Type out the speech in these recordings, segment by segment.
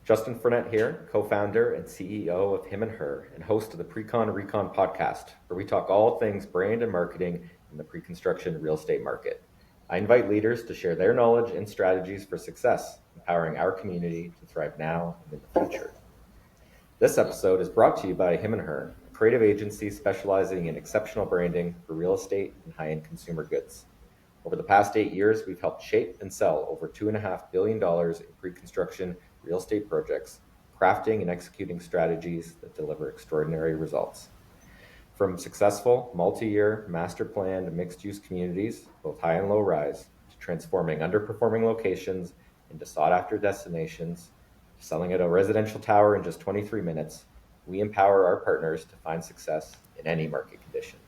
Justin Frenette here, co-founder and CEO of Him and Her, and host of the Recon podcast, where we talk all things brand and marketing in the pre-construction real estate market. I invite leaders to share their knowledge and strategies for success, empowering our community to thrive now and in the future. This episode is brought to you by Him and Her, a creative agency specializing in exceptional branding for real estate and high-end consumer goods. Over the past 8 years, we've helped shape and sell over $2.5 billion in pre-construction real estate projects, crafting and executing strategies that deliver extraordinary results. From successful multi-year master planned mixed-use communities, both high and low rise, to transforming underperforming locations into sought-after destinations, to selling at a residential tower in just 23 minutes, we empower our partners to find success in any market condition.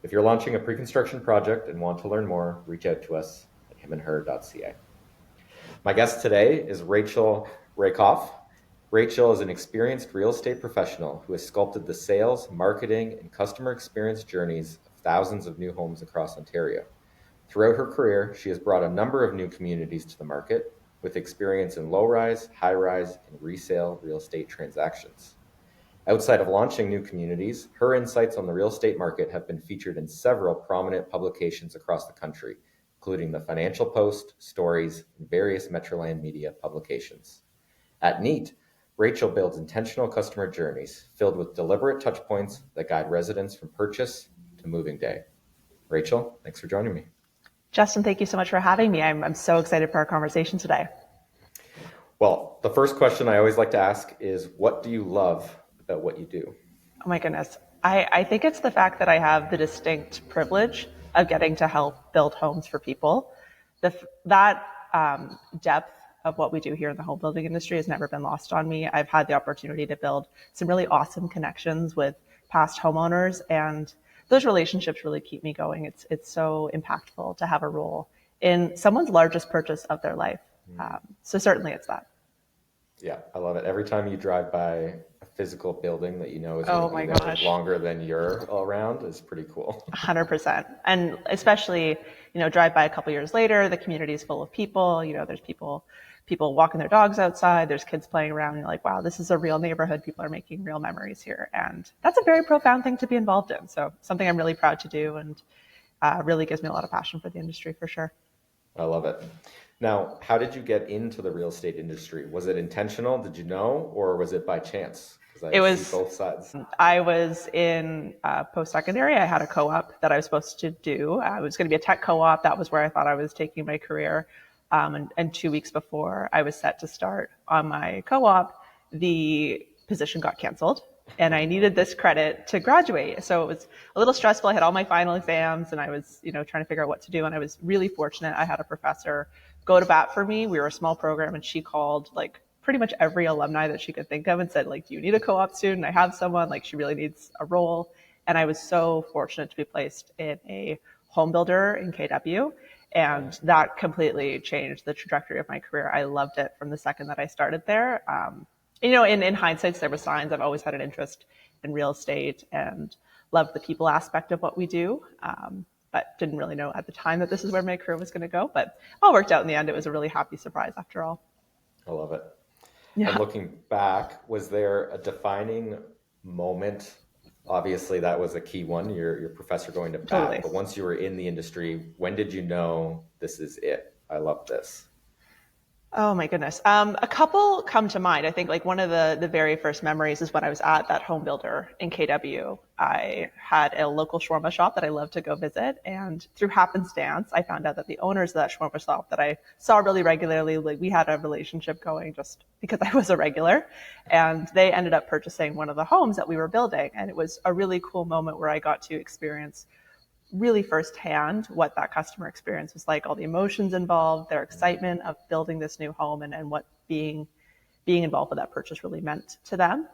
If you're launching a pre-construction project and want to learn more, reach out to us at himandher.ca. My guest today is Rachel Rehkopf. Rachel is an experienced real estate professional who has sculpted the sales, marketing, and customer experience journeys of thousands of new homes across Ontario. Throughout her career, she has brought a number of new communities to the market with experience in low-rise, high-rise, and resale real estate transactions. Outside of launching new communities, her insights on the real estate market have been featured in several prominent publications across the country, including the Financial Post, Stories, and various Metroland media publications. At Neatt, Rachel builds intentional customer journeys filled with deliberate touchpoints that guide residents from purchase to moving day. Rachel, thanks for joining me. Justin, thank you so much for having me. I'm so excited for our conversation today. Well, the first question I always like to ask is, what do you love about what you do? Oh my goodness. I think it's the fact that I have the distinct privilege of getting to help build homes for people. That depth of what we do here in the home building industry has never been lost on me. I've had the opportunity to build some really awesome connections with past homeowners, and those relationships really keep me going. It's so impactful to have a role in someone's largest purchase of their life. So certainly it's that. Yeah, I love it. Every time you drive by a physical building that you know is going to be there longer than you're around is pretty cool. 100%. And especially, drive by a couple years later, the community is full of people. There's people walking their dogs outside. There's kids playing around. And you're like, wow, this is a real neighborhood. People are making real memories here. And that's a very profound thing to be involved in. So something I'm really proud to do, and really gives me a lot of passion for the industry for sure. I love it. Now, how did you get into the real estate industry? Was it intentional? Did you know, or was it by chance? It was both sides. I was in post-secondary. I had a co-op that I was supposed to do. It was going to be a tech co-op. That was where I thought I was taking my career. And 2 weeks before I was set to start on my co-op, the position got canceled, and I needed this credit to graduate. So it was a little stressful. I had all my final exams, and I was, trying to figure out what to do. And I was really fortunate. I had a professor go to bat for me. We were a small program, and she called pretty much every alumni that she could think of and said, do you need a co-op student? I have someone, she really needs a role. And I was so fortunate to be placed in a home builder in KW. And that completely changed the trajectory of my career. I loved it from the second that I started there. In hindsight, there were signs. I've always had an interest in real estate and loved the people aspect of what we do. But didn't really know at the time that this is where my career was going to go. But all worked out in the end. It was a really happy surprise after all. I love it. Yeah. And looking back, was there a defining moment? Obviously, that was a key one, your professor going to bat. Totally. But once you were in the industry, when did you know this is it? I love this. Oh my goodness. A couple come to mind. I think one of the very first memories is when I was at that home builder in KW. I had a local shawarma shop that I loved to go visit. And through happenstance, I found out that the owners of that shawarma shop that I saw really regularly, we had a relationship going just because I was a regular. And they ended up purchasing one of the homes that we were building. And it was a really cool moment where I got to experience really firsthand what that customer experience was like, all the emotions involved, their excitement of building this new home, and what being involved with that purchase really meant to them.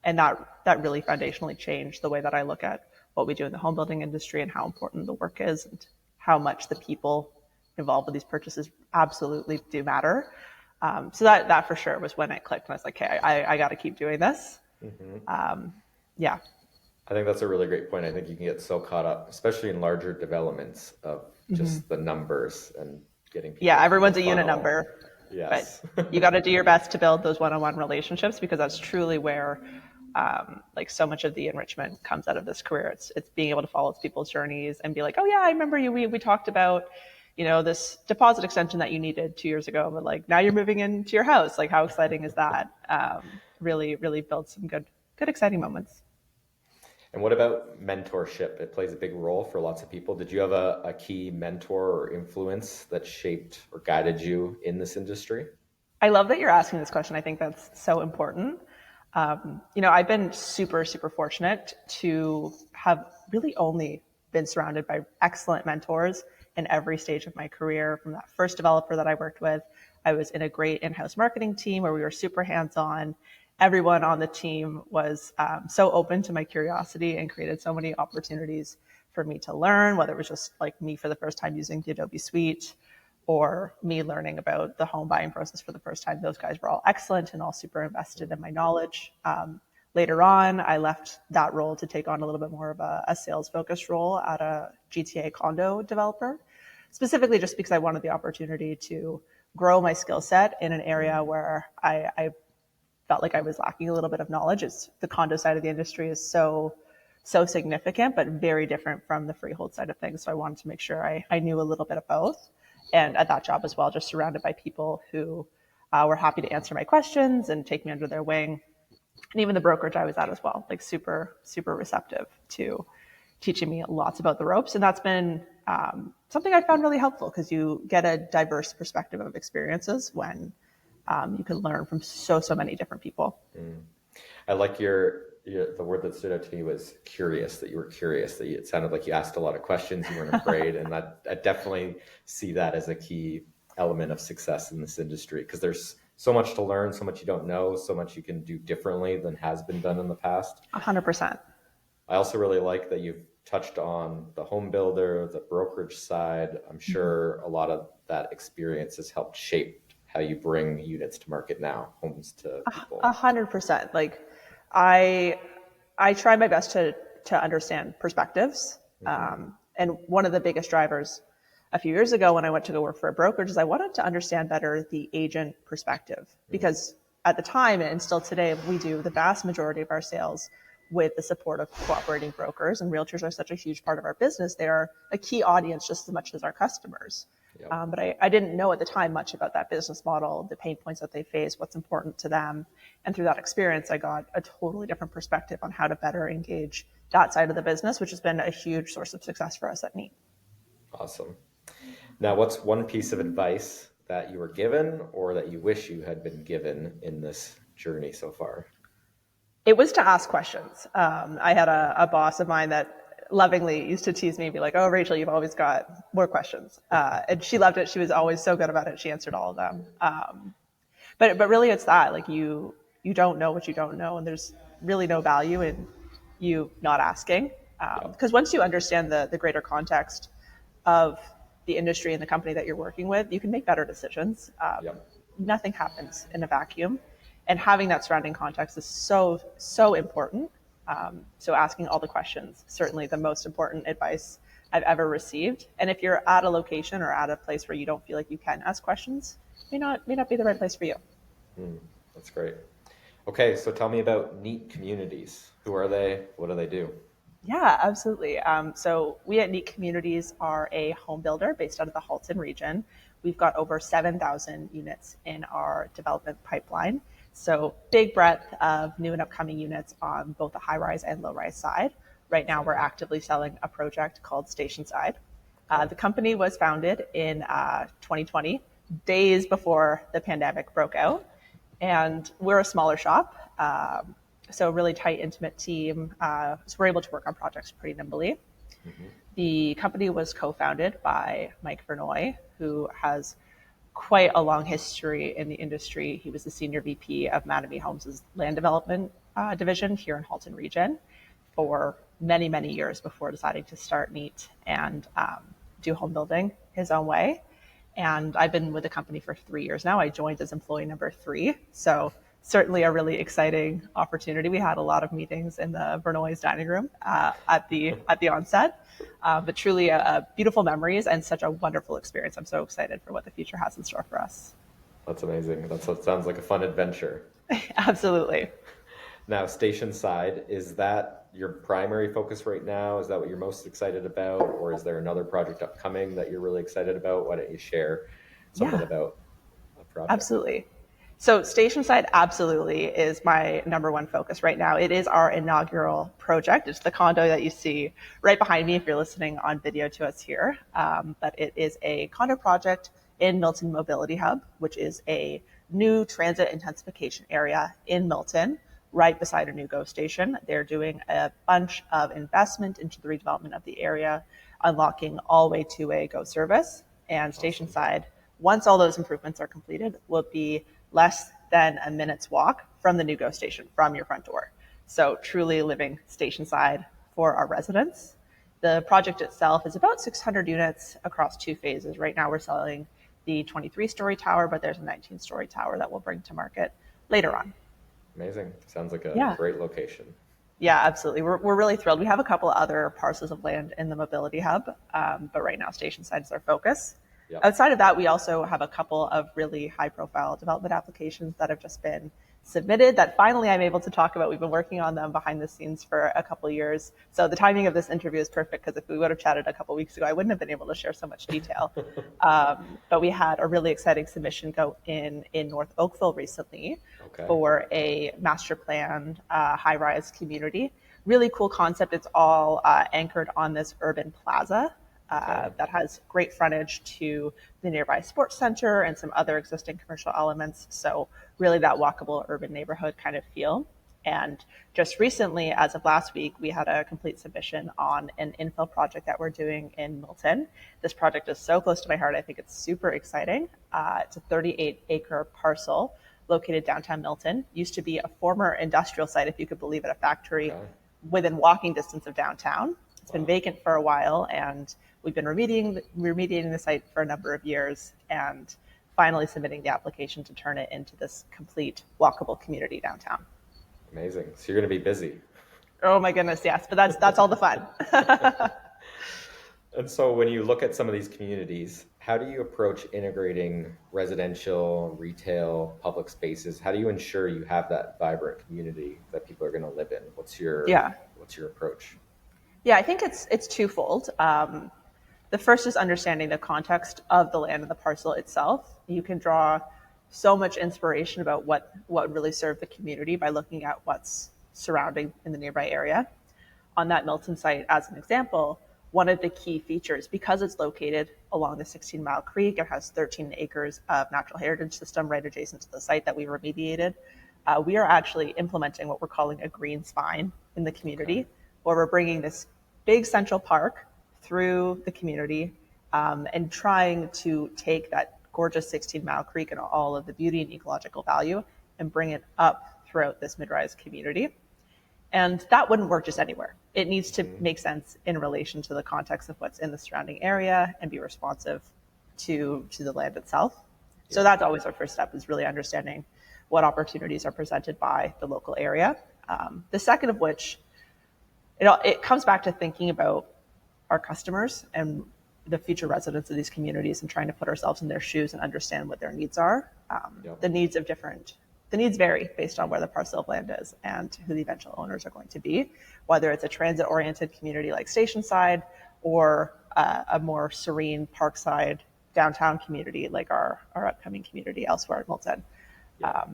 And that really foundationally changed the way that I look at what we do in the home building industry and how important the work is and how much the people involved with these purchases absolutely do matter. So that for sure was when it clicked, and I was like, okay, I got to keep doing this. Mm-hmm. Yeah. I think that's a really great point. I think you can get so caught up, especially in larger developments, of just the numbers and getting people. Yeah, everyone's a unit number. But Yes. you got to do your best to build those one-on-one relationships, because that's truly where like so much of the enrichment comes out of this career. It's being able to follow people's journeys and be like, oh yeah, I remember you. We talked about, this deposit extension that you needed 2 years ago, but like now you're moving into your house. Like how exciting is that? Really, really build some good, exciting moments. And what about mentorship? It plays a big role for lots of people. Did you have a key mentor or influence that shaped or guided you in this industry? I love that you're asking this question. I think that's so important. I've been super, super fortunate to have really only been surrounded by excellent mentors in every stage of my career. From that first developer that I worked with, I was in a great in-house marketing team where we were super hands-on. Everyone on the team was so open to my curiosity and created so many opportunities for me to learn, whether it was just like me for the first time using the Adobe Suite or me learning about the home buying process for the first time. Those guys were all excellent and all super invested in my knowledge. Later on, I left that role to take on a little bit more of a sales focused role at a GTA condo developer, specifically just because I wanted the opportunity to grow my skill set in an area where I felt like I was lacking a little bit of knowledge. It's the condo side of the industry is so significant, but very different from the freehold side of things. So I wanted to make sure I knew a little bit of both. And at that job as well, just surrounded by people who were happy to answer my questions and take me under their wing. And even the brokerage I was at as well, like super, super receptive to teaching me lots about the ropes. And that's been something I found really helpful, because you get a diverse perspective of experiences when you can learn from so many different people. I like the word that stood out to me was curious, that you were curious, it sounded like you asked a lot of questions, you weren't afraid. And I definitely see that as a key element of success in this industry, because there's so much to learn, so much you don't know, so much you can do differently than has been done in the past. 100%. I also really like that you've touched on the home builder, the brokerage side. I'm sure a lot of that experience has helped shape how you bring units to market now, homes to people. 100%. Like I try my best to understand perspectives. And one of the biggest drivers a few years ago when I went to go work for a brokerage is I wanted to understand better the agent perspective, because at the time and still today, we do the vast majority of our sales with the support of cooperating brokers, and realtors are such a huge part of our business. They are a key audience just as much as our customers. Yep. But I didn't know at the time much about that business model, the pain points that they face, what's important to them. And through that experience, I got a totally different perspective on how to better engage that side of the business, which has been a huge source of success for us at Neatt. Awesome. Now, what's one piece of advice that you were given or that you wish you had been given in this journey so far? It was to ask questions. I had a boss of mine that lovingly used to tease me and be like, oh, Rachel, you've always got more questions. And she loved it. She was always so good about it. She answered all of them. But really it's that, like you don't know what you don't know, and there's really no value in you not asking. Because once you understand the greater context of the industry and the company that you're working with, you can make better decisions. Nothing happens in a vacuum. And having that surrounding context is so important. So asking all the questions, certainly the most important advice I've ever received. And if you're at a location or at a place where you don't feel like you can ask questions, may not be the right place for you. That's great. Okay, so tell me about Neatt Communities. Who are they? What do they do? Yeah, absolutely. So we at Neatt Communities are a home builder based out of the Halton region. We've got over 7,000 units in our development pipeline. So big breadth of new and upcoming units on both the high-rise and low-rise side. Right now, we're actively selling a project called StationSide. The company was founded in 2020, days before the pandemic broke out. And we're a smaller shop, so a really tight, intimate team. So we're able to work on projects pretty nimbly. The company was co-founded by Mike Vernoy, who has quite a long history in the industry. He was the senior VP of Mattamy Homes' land development division here in Halton region for many, many years before deciding to start Neatt and do home building his own way. And I've been with the company for 3 years now. I joined as employee number 3. So certainly a really exciting opportunity. We had a lot of meetings in the Vernoy's dining room at the onset, but truly beautiful memories and such a wonderful experience. I'm so excited for what the future has in store for us. That's amazing. That sounds like a fun adventure. Absolutely. Now, StationSide, is that your primary focus right now? Is that what you're most excited about? Or is there another project upcoming that you're really excited about? Why don't you share something Yeah, about a project? absolutely. So StationSide absolutely is my number one focus right now. It is our inaugural project. It's the condo that you see right behind me if you're listening on video to us here. But it is a condo project in Milton Mobility Hub, which is a new transit intensification area in Milton, right beside a new GO station. They're doing a bunch of investment into the redevelopment of the area, unlocking all the way to a GO service. And Awesome. StationSide, once all those improvements are completed, will be less than a minute's walk from the new GO station, from your front door. So truly living StationSide for our residents. The project itself is about 600 units across two phases. Right now we're selling the 23-story tower, but there's a 19-story tower that we'll bring to market later on. Amazing. Sounds like a Yeah. great location. Yeah, absolutely. We're really thrilled. We have a couple other parcels of land in the mobility hub, but right now StationSide is our focus. Yep. Outside of that, we also have a couple of really high profile development applications that have just been submitted that finally I'm able to talk about. We've been working on them behind the scenes for a couple of years. So the timing of this interview is perfect because if we would have chatted a couple of weeks ago, I wouldn't have been able to share so much detail. But we had a really exciting submission go in North Oakville recently Okay. for a master planned high rise community. Really cool concept. It's all anchored on this urban plaza Okay. that has great frontage to the nearby sports center and some other existing commercial elements. So really that walkable urban neighborhood kind of feel. And just recently, as of last week, we had a complete submission on an infill project that we're doing in Milton. This project is so close to my heart. I think it's super exciting. It's a 38-acre parcel located downtown Milton. Used to be a former industrial site, if you could believe it, a factory Okay. within walking distance of downtown. It's been Wow. vacant for a while, and we've been remediating the site for a number of years and finally submitting the application to turn it into this complete walkable community downtown. Amazing. So you're going to be busy. Oh my goodness, yes, but that's all the fun. And so when you look at some of these communities, how do you approach integrating residential, retail, public spaces? How do you ensure you have that vibrant community that people are going to live in? Yeah. What's your approach? Yeah, I think it's twofold. The first is understanding the context of the land and the parcel itself. You can draw so much inspiration about what really served the community by looking at what's surrounding in the nearby area. On that Milton site, as an example, one of the key features, because it's located along the 16-mile creek, it has 13 acres of natural heritage system right adjacent to the site that we remediated. We are actually implementing what we're calling a green spine in the Okay. community, where we're bringing this big central park through the community and trying to take that gorgeous 16-mile creek and all of the beauty and ecological value and bring it up throughout this mid-rise community. And that wouldn't work just anywhere. It needs to Hmm. make sense in relation to the context of what's in the surrounding area and be responsive to the land itself. So Yeah. that's always our first step, is really understanding what opportunities are presented by the local area. The second of which, it comes back to thinking about our customers and the future residents of these communities and trying to put ourselves in their shoes and understand what their needs are. Yep. The needs vary based on where the parcel of land is and who the eventual owners are going to be, whether it's a transit-oriented community like StationSide or a more serene parkside downtown community like our upcoming community elsewhere in Milton. Yep.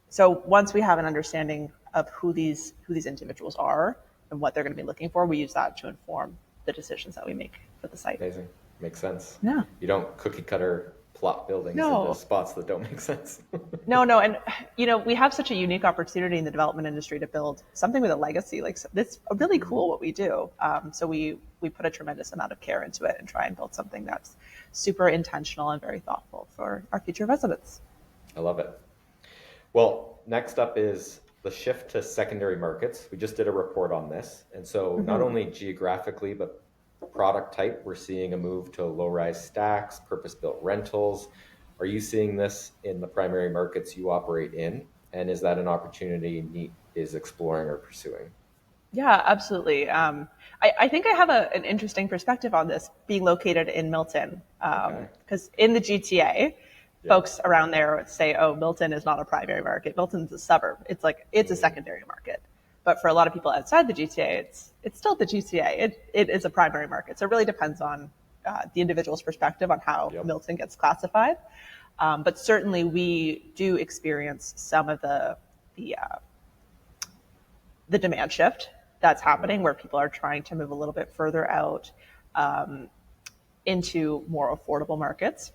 So once we have an understanding of who these individuals are and what they're going to be looking for, we use that to inform the decisions that we make for the site. Amazing. Makes sense. Yeah. You don't cookie cutter plot buildings into No, spots that don't make sense. no. And, we have such a unique opportunity in the development industry to build something with a legacy. Like, it's really cool what we do. So we put a tremendous amount of care into it and try and build something that's super intentional and very thoughtful for our future residents. I love it. Well, next up is the shift to secondary markets. We just did a report on this. And so not only geographically, but product type, we're seeing a move to low-rise stacks, purpose-built rentals. Are you seeing this in the primary markets you operate in? And is that an opportunity Neatt is exploring or pursuing? Yeah, absolutely. I think I have an interesting perspective on this being located in Milton, Okay. because in the GTA, folks around there say, oh, Milton is not a primary market. Milton's a suburb. It's a secondary market. But for a lot of people outside the GTA, it's still the GTA. It is a primary market. So it really depends on the individual's perspective on how Milton gets classified. But certainly we do experience some of the demand shift that's happening, where people are trying to move a little bit further out into more affordable markets.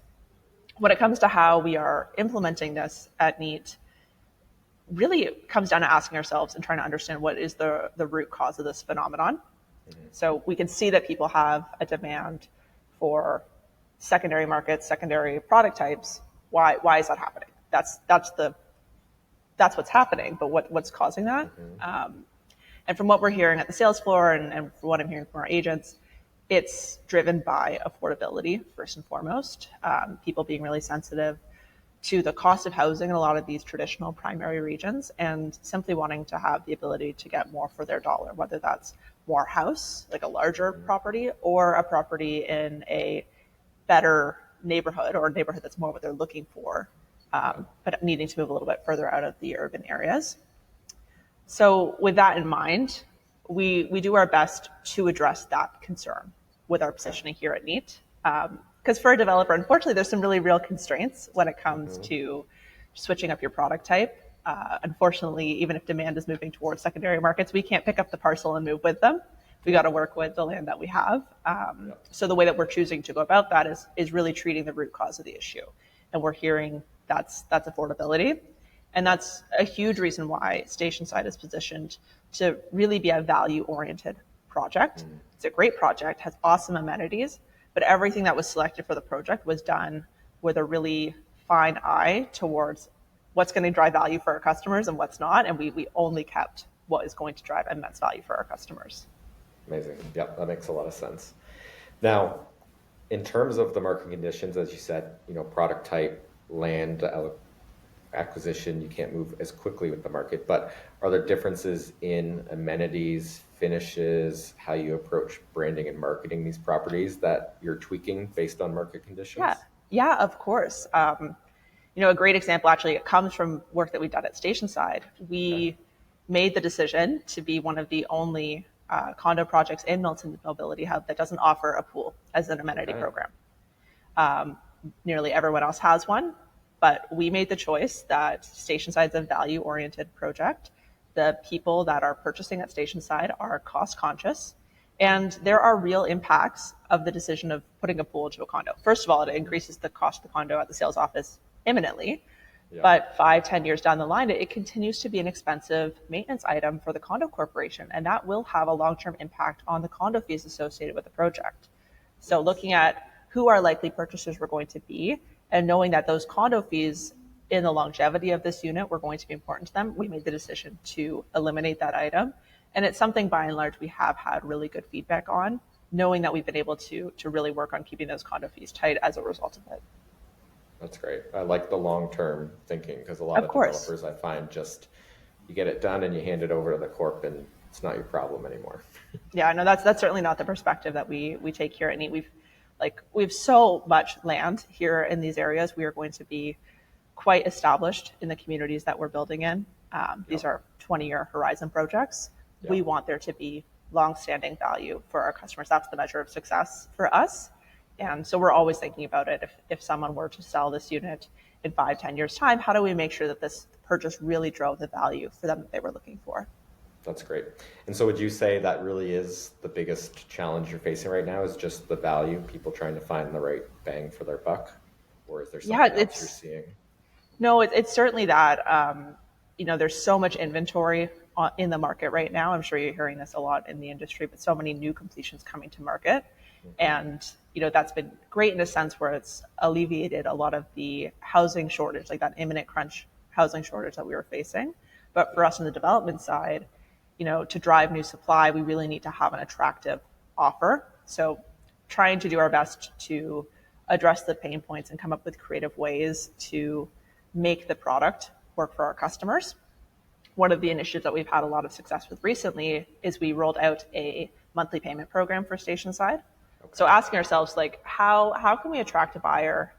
When it comes to how we are implementing this at Neatt, really it comes down to asking ourselves and trying to understand what is the root cause of this phenomenon. So we can see that people have a demand for secondary markets, secondary product types. Why is that happening? That's what's happening, but what's causing that? And from what we're hearing at the sales floor and from what I'm hearing from our agents, it's driven by affordability, first and foremost. People being really sensitive to the cost of housing in a lot of these traditional primary regions and simply wanting to have the ability to get more for their dollar, whether that's more house, like a larger property, or a property in a better neighborhood or a neighborhood that's more what they're looking for, but needing to move a little bit further out of the urban areas. So with that in mind, we do our best to address that concern with our positioning here at Neatt. Because for a developer, unfortunately, there's some really real constraints when it comes to switching up your product type. Unfortunately, even if demand is moving towards secondary markets, we can't pick up the parcel and move with them. We got to work with the land that we have. So the way that we're choosing to go about that is really treating the root cause of the issue. And we're hearing that's affordability. And that's a huge reason why StationSide is positioned to really be a value-oriented project. It's a great project, has awesome amenities, but everything that was selected for the project was done with a really fine eye towards what's going to drive value for our customers and what's not. And we only kept what is going to drive immense value for our customers. Amazing. Yep, that makes a lot of sense. Now, in terms of the market conditions, as you said, product type, land acquisition, you can't move as quickly with the market, but are there differences in amenities, finishes, how you approach branding and marketing these properties that you're tweaking based on market conditions? Yeah, of course. A great example, actually, it comes from work that we've done at StationSide. We made the decision to be one of the only condo projects in Milton Mobility Hub that doesn't offer a pool as an amenity program. Nearly everyone else has one, but we made the choice that StationSide's a value-oriented project. The people that are purchasing at StationSide are cost-conscious, and there are real impacts of the decision of putting a pool into a condo. First of all, it increases the cost of the condo at the sales office imminently, but 5-10 years down the line, it continues to be an expensive maintenance item for the condo corporation, and that will have a long-term impact on the condo fees associated with the project. So looking at who our likely purchasers were going to be, and knowing that those condo fees in the longevity of this unit were going to be important to them, we made the decision to eliminate that item. And it's something, by and large, we have had really good feedback on, knowing that we've been able to really work on keeping those condo fees tight as a result of it. That's great. I like the long-term thinking, because a lot of developers, I find, just you get it done and you hand it over to the corp and it's not your problem anymore. Yeah, no, that's certainly not the perspective that we take here at Neatt. We have so much land here in these areas. We are going to be quite established in the communities that we're building in. These are 20-year horizon projects. We want there to be long-standing value for our customers. That's the measure of success for us. And so we're always thinking about it. If someone were to sell this unit in 5-10 years' time, how do we make sure that this purchase really drove the value for them that they were looking for? That's great. And so would you say that really is the biggest challenge you're facing right now, is just the value, people trying to find the right bang for their buck? Or is there something else you're seeing? No, it's certainly that. There's so much inventory in the market right now. I'm sure you're hearing this a lot in the industry, but so many new completions coming to market. And, that's been great in a sense where it's alleviated a lot of the housing shortage, like that imminent crunch housing shortage that we were facing. But for us on the development side, to drive new supply, we really need to have an attractive offer. So trying to do our best to address the pain points and come up with creative ways to make the product work for our customers. One of the initiatives that we've had a lot of success with recently is we rolled out a monthly payment program for StationSide. So asking ourselves, how can we attract a buyer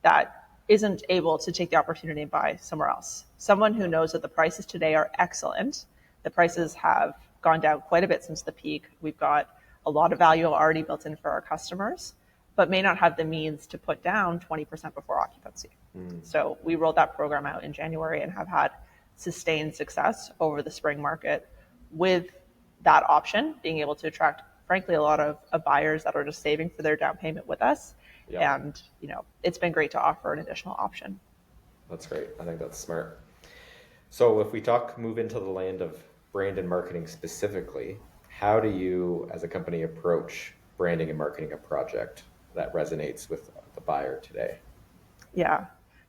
that isn't able to take the opportunity and buy somewhere else. Someone who knows that the prices today are excellent. The prices have gone down quite a bit since the peak. We've got a lot of value already built in for our customers, but may not have the means to put down 20% before occupancy. So we rolled that program out in January and have had sustained success over the spring market with that option, being able to attract, frankly, a lot of buyers that are just saving for their down payment with us. Yeah. And, it's been great to offer an additional option. That's great. I think that's smart. So if we move into the land of brand and marketing specifically, how do you as a company approach branding and marketing a project that resonates with the buyer today? Yeah.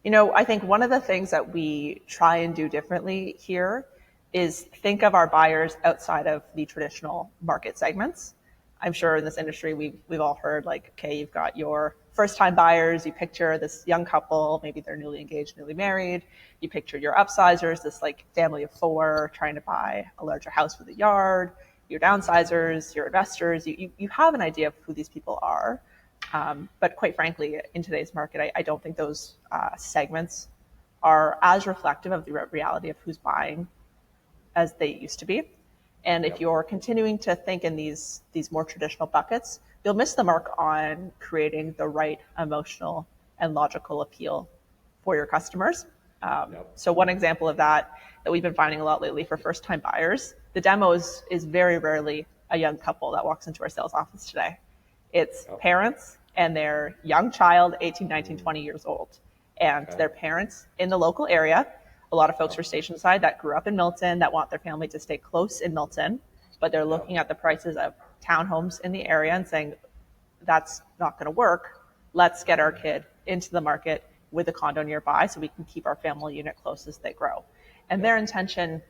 I think one of the things that we try and do differently here is think of our buyers outside of the traditional market segments. I'm sure in this industry, we've all heard like, okay, you've got your first time buyers, you picture this young couple, maybe they're newly engaged, newly married. You picture your upsizers, this like family of four trying to buy a larger house with a yard, your downsizers, your investors. You have an idea of who these people are. But quite frankly, in today's market, I don't think those segments are as reflective of the reality of who's buying as they used to be. And if you're continuing to think in these more traditional buckets, you'll miss the mark on creating the right emotional and logical appeal for your customers. So one example of that we've been finding a lot lately for first-time buyers, the demo is very rarely a young couple that walks into our sales office today. It's parents and their young child, 18, 19, 20 years old, and their parents in the local area. A lot of folks are StationSide that grew up in Milton that want their family to stay close in Milton, but they're looking at the prices of townhomes in the area and saying, that's not going to work. Let's get our kid into the market with a condo nearby so we can keep our family unit close as they grow. And their intention,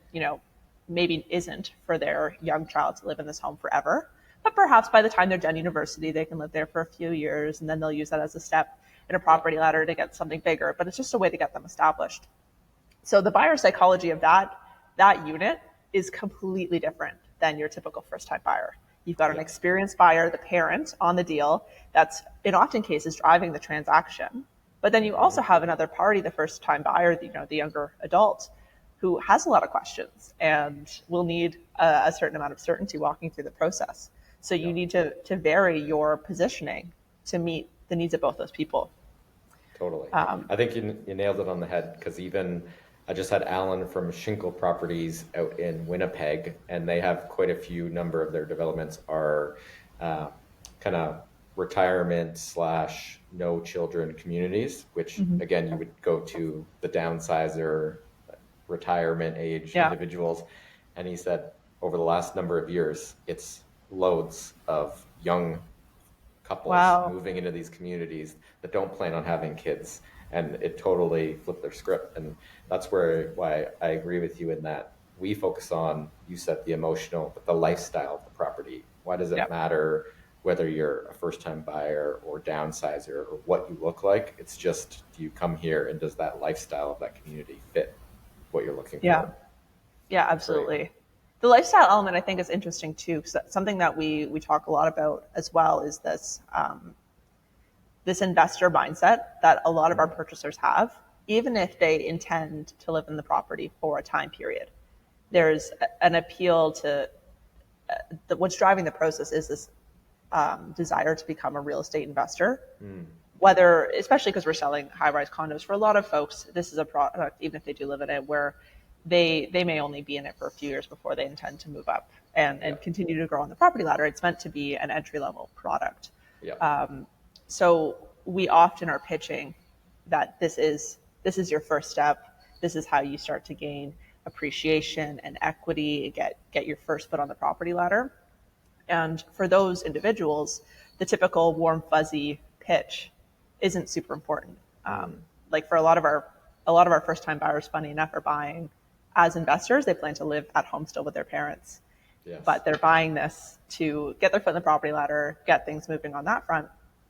maybe isn't for their young child to live in this home forever, but perhaps by the time they're done university, they can live there for a few years and then they'll use that as a step in a property ladder to get something bigger. But it's just a way to get them established. So the buyer psychology of that unit is completely different than your typical first-time buyer. You've got an experienced buyer, the parent on the deal, that's in often cases driving the transaction. But then you also have another party, the first-time buyer, the younger adult, who has a lot of questions and will need a certain amount of certainty walking through the process. So you need to vary your positioning to meet the needs of both those people. Totally. I think you nailed it on the head, because even I just had Alan from Schinkel Properties out in Winnipeg, and they have quite a few number of their developments are kind of retirement / no children communities, which again, you would go to the downsizer, retirement age individuals. And he said over the last number of years, it's loads of young couples moving into these communities that don't plan on having kids, and it totally flipped their script. And that's why I agree with you in that we focus on, you said the emotional, but the lifestyle of the property. Why does it matter whether you're a first-time buyer or downsizer or what you look like? It's just, do you come here and does that lifestyle of that community fit what you're looking for? Yeah, absolutely. Great. The lifestyle element, I think, is interesting too. Something that we talk a lot about as well is this this investor mindset that a lot of our purchasers have, even if they intend to live in the property for a time period. There's an appeal to what's driving the process is this desire to become a real estate investor. Whether, especially because we're selling high-rise condos, for a lot of folks, this is a product, even if they do live in it, where they may only be in it for a few years before they intend to move up and continue to grow on the property ladder. It's meant to be an entry-level product. So we often are pitching that this is your first step. This is how you start to gain appreciation and equity, get your first foot on the property ladder. And for those individuals, the typical warm, fuzzy pitch isn't super important. Like for a lot of our first-time buyers, funny enough, are buying as investors. They plan to live at home still with their parents, but they're buying this to get their foot in the property ladder, get things moving on that front.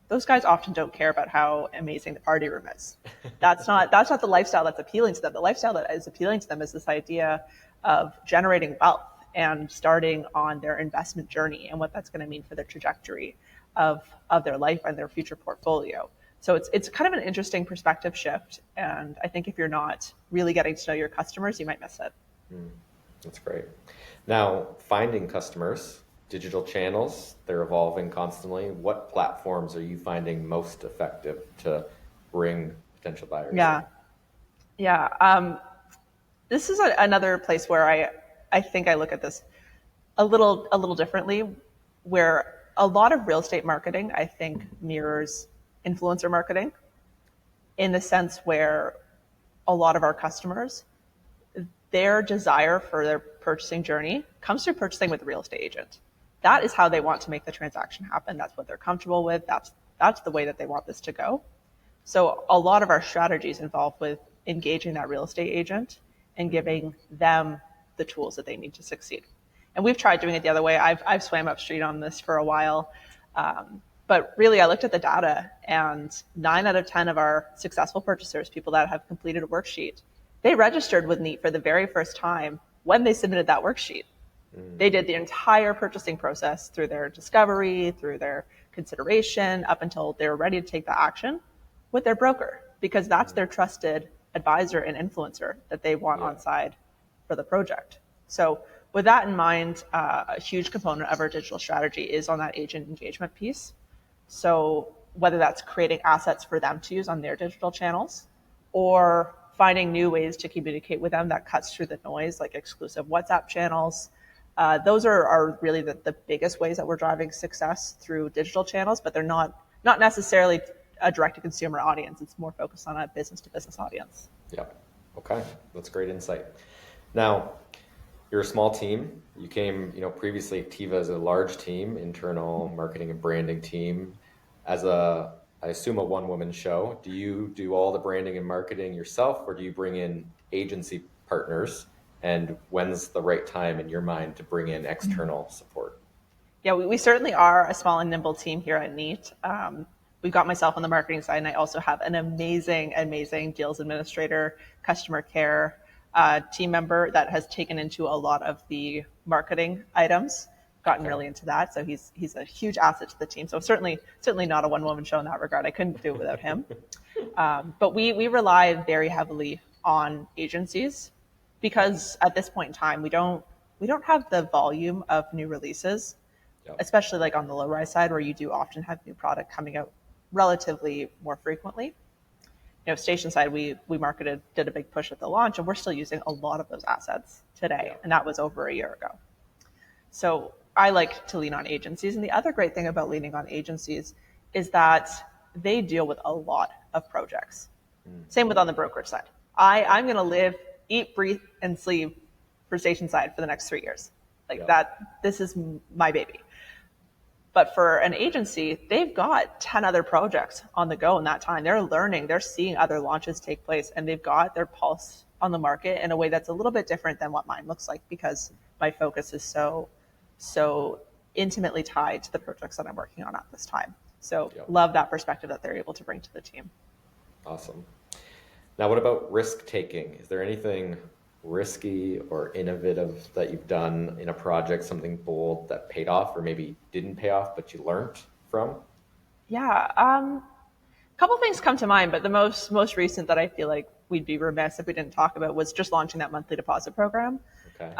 Those guys often don't care about how amazing the party room is. That's not the lifestyle that's appealing to them. The lifestyle that is appealing to them is this idea of generating wealth and starting on their investment journey and what that's going to mean for their trajectory of their life and their future portfolio. So it's kind of an interesting perspective shift. And I think if you're not really getting to know your customers, you might miss it. That's great. Now, finding customers, digital channels, they're evolving constantly. What platforms are you finding most effective to bring potential buyers in? Yeah. Yeah. This is another place where I think I look at this a little differently, where a lot of real estate marketing, I think, mirrors influencer marketing in the sense where a lot of our customers, their desire for their purchasing journey comes through purchasing with a real estate agent. That is how they want to make the transaction happen. That's what they're comfortable with. That's the way that they want this to go. So a lot of our strategies involve with engaging that real estate agent and giving them the tools that they need to succeed. And we've tried doing it the other way. I've swam upstream on this for a while. But really, I looked at the data, and 9 out of 10 of our successful purchasers, people that have completed a worksheet, they registered with Neatt for the very first time when they submitted that worksheet. They did the entire purchasing process through their discovery, through their consideration, up until they were ready to take the action with their broker, because that's their trusted advisor and influencer that they want on side for the project. So with that in mind, a huge component of our digital strategy is on that agent engagement piece. So whether that's creating assets for them to use on their digital channels or finding new ways to communicate with them that cuts through the noise, like exclusive WhatsApp channels. Those are really the biggest ways that we're driving success through digital channels, but they're not necessarily a direct-to-consumer audience. It's more focused on a business-to-business audience. Yeah. Okay. That's great insight. Now, you're a small team. You came, previously Tiva as a large team, internal marketing and branding team. I assume a one-woman show. Do you do all the branding and marketing yourself, or do you bring in agency partners? And when's the right time in your mind to bring in external support? Yeah, we certainly are a small and nimble team here at Neatt. We've got myself on the marketing side, and I also have an amazing deals administrator, customer care team member that has taken into a lot of the marketing items, gotten really into that. So he's a huge asset to the team. So certainly not a one-woman show in that regard. I couldn't do it without him. But we rely very heavily on agencies because at this point in time, we don't have the volume of new releases, especially like on the low-rise side where you do often have new product coming out relatively more frequently. StationSide, we did a big push at the launch, and we're still using a lot of those assets today, and that was over a year ago. So I like to lean on agencies, and the other great thing about leaning on agencies is that they deal with a lot of projects. Same with on the brokerage side. I'm going to live, eat, breathe, and sleep for StationSide for the next 3 years. This is my baby. But for an agency, they've got 10 other projects on the go in that time. They're learning, they're seeing other launches take place, and they've got their pulse on the market in a way that's a little bit different than what mine looks like because my focus is so intimately tied to the projects that I'm working on at this time. So love that perspective that they're able to bring to the team. Awesome. Now, what about risk taking? Is there anything risky or innovative that you've done in a project, something bold that paid off or maybe didn't pay off, but you learned from? Yeah. A couple things come to mind, but the most recent that I feel like we'd be remiss if we didn't talk about was just launching that monthly deposit program. Okay.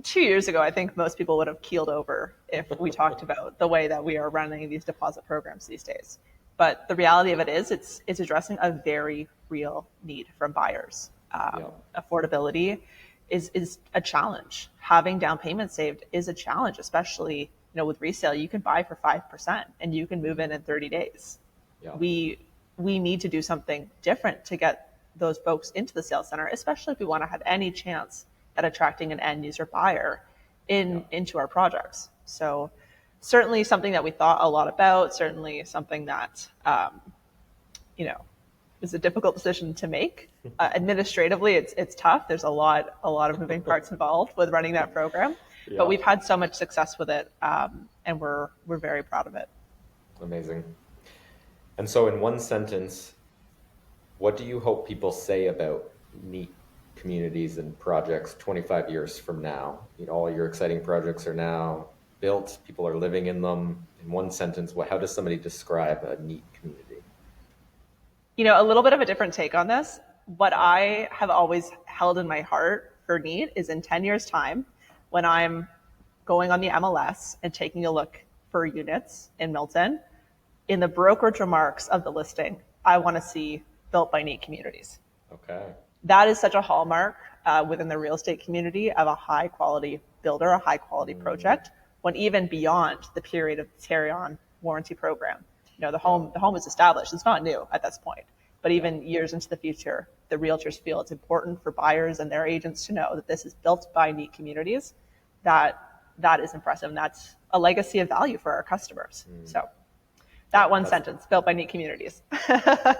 2 years ago, I think most people would have keeled over if we talked about the way that we are running these deposit programs these days. But the reality of it is it's addressing a very real need from buyers. Affordability is a challenge. Having down payment saved is a challenge, especially with resale. You can buy for 5% and you can move in 30 days. Yeah. We need to do something different to get those folks into the sales center, especially if we want to have any chance at attracting an end user buyer into our projects. So certainly something that we thought a lot about, certainly something that is a difficult decision to make. Administratively, it's tough. There's a lot of moving parts involved with running that program, but we've had so much success with it, and we're very proud of it. Amazing. And so in one sentence, what do you hope people say about Neatt Communities and projects 25 years from now? All your exciting projects are now built, people are living in them. In one sentence, how does somebody describe a neat community? A little bit of a different take on this. What Yeah. I have always held in my heart for Neatt is in 10 years' time, when I'm going on the MLS and taking a look for units in Milton, in the brokerage remarks of the listing, I want to see built by Neatt Communities. Okay. That is such a hallmark within the real estate community of a high quality builder, a high quality project, when even beyond the period of the carry-on warranty program. The Yeah. home is established. It's not new at this point. But Yeah. even years into the future, the realtors feel it's important for buyers and their agents to know that this is built by Neatt Communities. That is impressive. And that's a legacy of value for our customers. So Yeah. that one sentence, built by Neatt Communities. I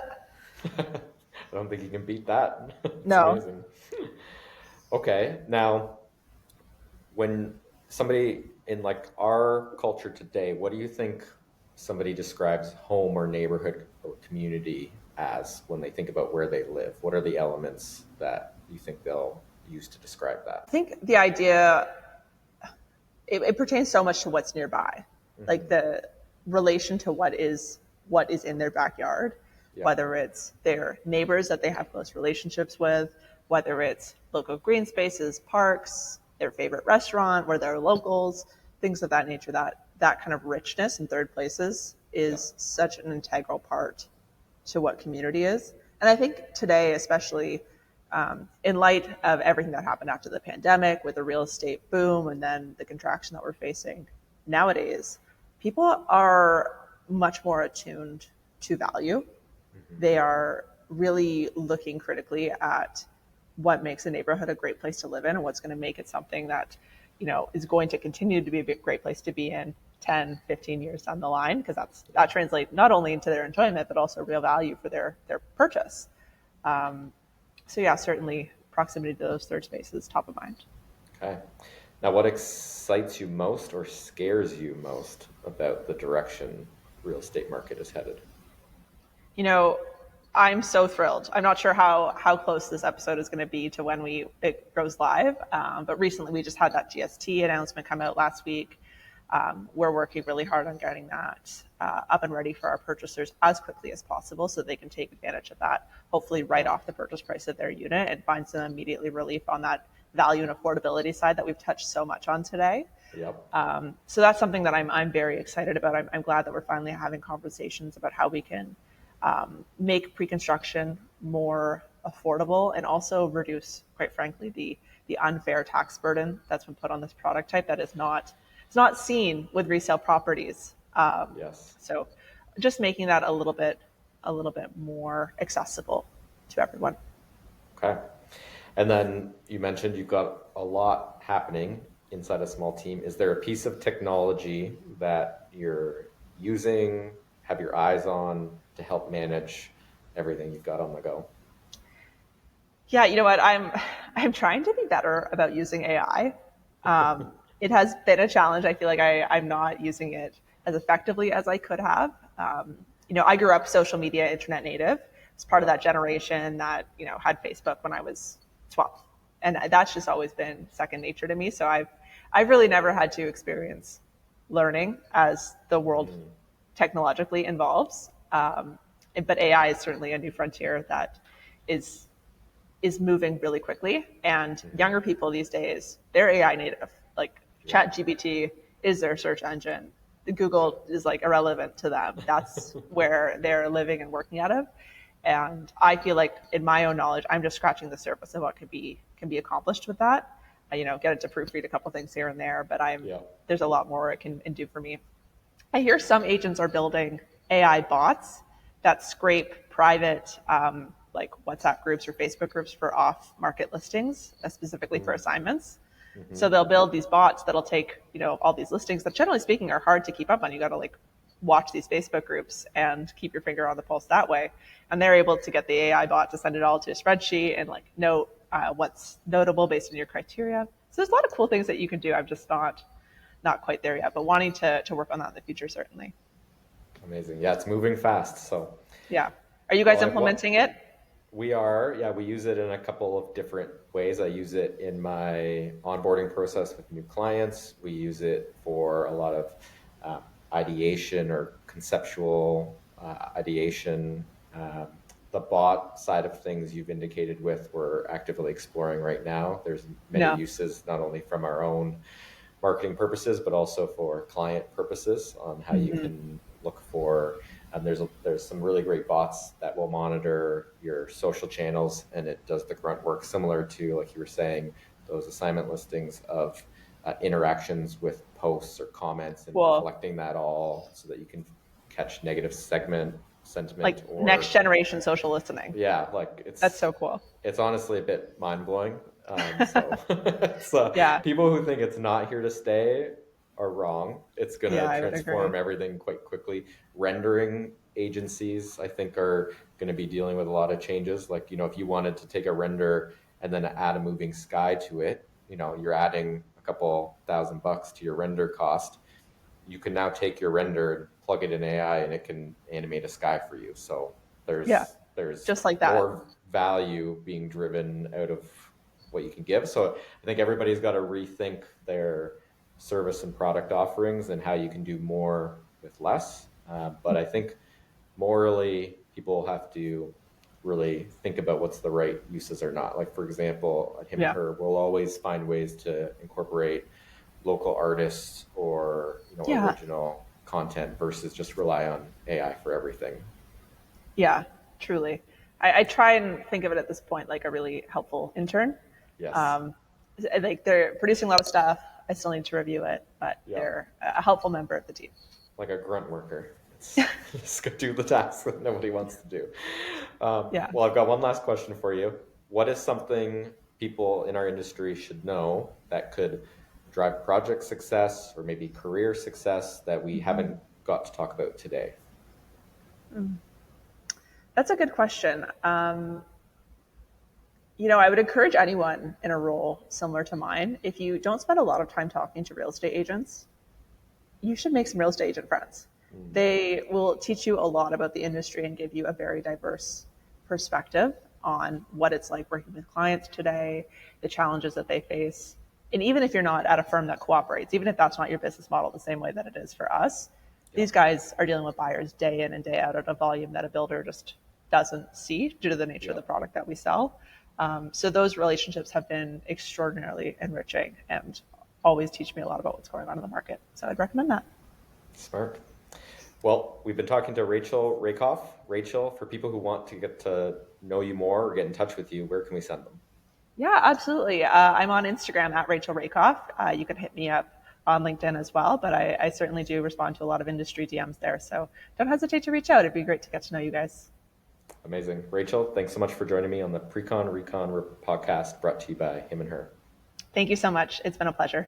don't think you can beat that. It's No. amazing. Okay. Now, when somebody in like our culture today, what do you think somebody describes home or neighborhood or community as when they think about where they live? What are the elements that you think they'll use to describe that? I think the idea, it pertains so much to what's nearby, like the relation to what is in their backyard, Yeah. whether it's their neighbors that they have close relationships with, whether it's local green spaces, parks, their favorite restaurant, where they're locals, things of that nature. That kind of richness in third places is such an integral part to what community is. And I think today, especially in light of everything that happened after the pandemic with the real estate boom and then the contraction that we're facing nowadays, people are much more attuned to value. They are really looking critically at what makes a neighborhood a great place to live in and what's going to make it something that, is going to continue to be a great place to be in 10, 15 years down the line, because that translates not only into their enjoyment, but also real value for their purchase. So yeah, certainly proximity to those third spaces, top of mind. Okay. Now, what excites you most or scares you most about the direction real estate market is headed? You know, I'm so thrilled. I'm not sure how close this episode is going to be to when it goes live, but recently we just had that GST announcement come out last week. We're working really hard on getting that up and ready for our purchasers as quickly as possible so they can take advantage of that, hopefully right off the purchase price of their unit, and find some immediately relief on that value and affordability side that we've touched so much on today. Yep. So that's something that I'm very excited about. I'm glad that we're finally having conversations about how we can make pre-construction more affordable and also reduce, quite frankly, the unfair tax burden that's been put on this product type that is not it's not seen with resale properties. Yes. So just making that a little bit more accessible to everyone. Okay. And then you mentioned you've got a lot happening inside a small team. Is there a piece of technology that you're using, have your eyes on to help manage everything you've got on the go? Yeah, you know what? I'm trying to be better about using AI. It has been a challenge. I feel like I'm not using it as effectively as I could have. I grew up social media, internet native. I was part of that generation that, had Facebook when I was 12. And that's just always been second nature to me. So I've really never had to experience learning as the world technologically evolves. But AI is certainly a new frontier that is moving really quickly. And younger people these days, they're AI native. Like ChatGPT is their search engine. Google is like irrelevant to them. That's where they're living and working out of. And I feel like, in my own knowledge, I'm just scratching the surface of what can be accomplished with that. Get it to proofread a couple things here and there, but there's a lot more it can do for me. I hear some agents are building AI bots that scrape private, like WhatsApp groups or Facebook groups for off-market listings, specifically for assignments. So they'll build these bots that'll take, all these listings that, generally speaking, are hard to keep up on. You got to watch these Facebook groups and keep your finger on the pulse that way. And they're able to get the AI bot to send it all to a spreadsheet and note what's notable based on your criteria. So there's a lot of cool things that you can do. I'm just not quite there yet, but wanting to work on that in the future, certainly. Amazing. Yeah, it's moving fast. So yeah. Are you guys implementing it? We use it in a couple of different ways. I use it in my onboarding process with new clients. We use it for a lot of ideation or conceptual ideation. The bot side of things you've indicated with, we're actively exploring right now. There's many Yeah. uses, not only from our own marketing purposes, but also for client purposes on how you Hmm. can look for. There's some really great bots that will monitor your social channels, and it does the grunt work similar to, like you were saying, those assignment listings of interactions with posts or comments, and Cool. collecting that all so that you can catch negative segment sentiment Like next or generation social listening. yeah, like That's so cool. it's honestly a bit mind blowing. So, so Yeah. people who think it's not here to stay are wrong. It's going Yeah, to I would agree. transform everything quite quickly. Rendering agencies, I think, are going to be dealing with a lot of changes. Like, if you wanted to take a render and then add a moving sky to it, you're adding a couple $1,000 to your render cost. You can now take your render and plug it in AI and it can animate a sky for you. So Yeah. there's Just like that. more value being driven out of what you can give. So I think everybody's got to rethink their service and product offerings and how you can do more with less. But I think morally, people have to really think about what's the right uses or not. Like, for example, at Him and Yeah. Her, we'll always find ways to incorporate local artists or Yeah. original content versus just rely on AI for everything. Yeah. Truly. I try and think of it at this point like a really helpful intern. Yes. Um, like they're producing a lot of stuff. I still need to review it, but Yeah. they're a helpful member of the team. Like a grunt worker. It's just go do the task that nobody wants to do. Yeah. Well, I've got one last question for you. What is something people in our industry should know that could drive project success or maybe career success that we haven't got to talk about today? That's a good question. I would encourage anyone in a role similar to mine, if you don't spend a lot of time talking to real estate agents, you should make some real estate agent friends. Mm, They will teach you a lot about the industry and give you a very diverse perspective on what it's like working with clients today, the challenges that they face. And even if you're not at a firm that cooperates, even if that's not your business model the same way that it is for us, yeah, these guys are dealing with buyers day in and day out at a volume that a builder just doesn't see due to the nature of yeah, the product that we sell. So those relationships have been extraordinarily enriching and always teach me a lot about what's going on in the market. So I'd recommend that. smart. Well, we've been talking to Rachel Rehkopf. Rachel, for people who want to get to know you more or get in touch with you, where can we send them? Yeah, absolutely. I'm on Instagram at Rachel Rehkopf. You can hit me up on LinkedIn as well, but I certainly do respond to a lot of industry DMs there. So don't hesitate to reach out. It'd be great to get to know you guys. Amazing. Rachel, thanks so much for joining me on the Precon Recon podcast brought to you by Him and Her. Thank you so much. It's been a pleasure.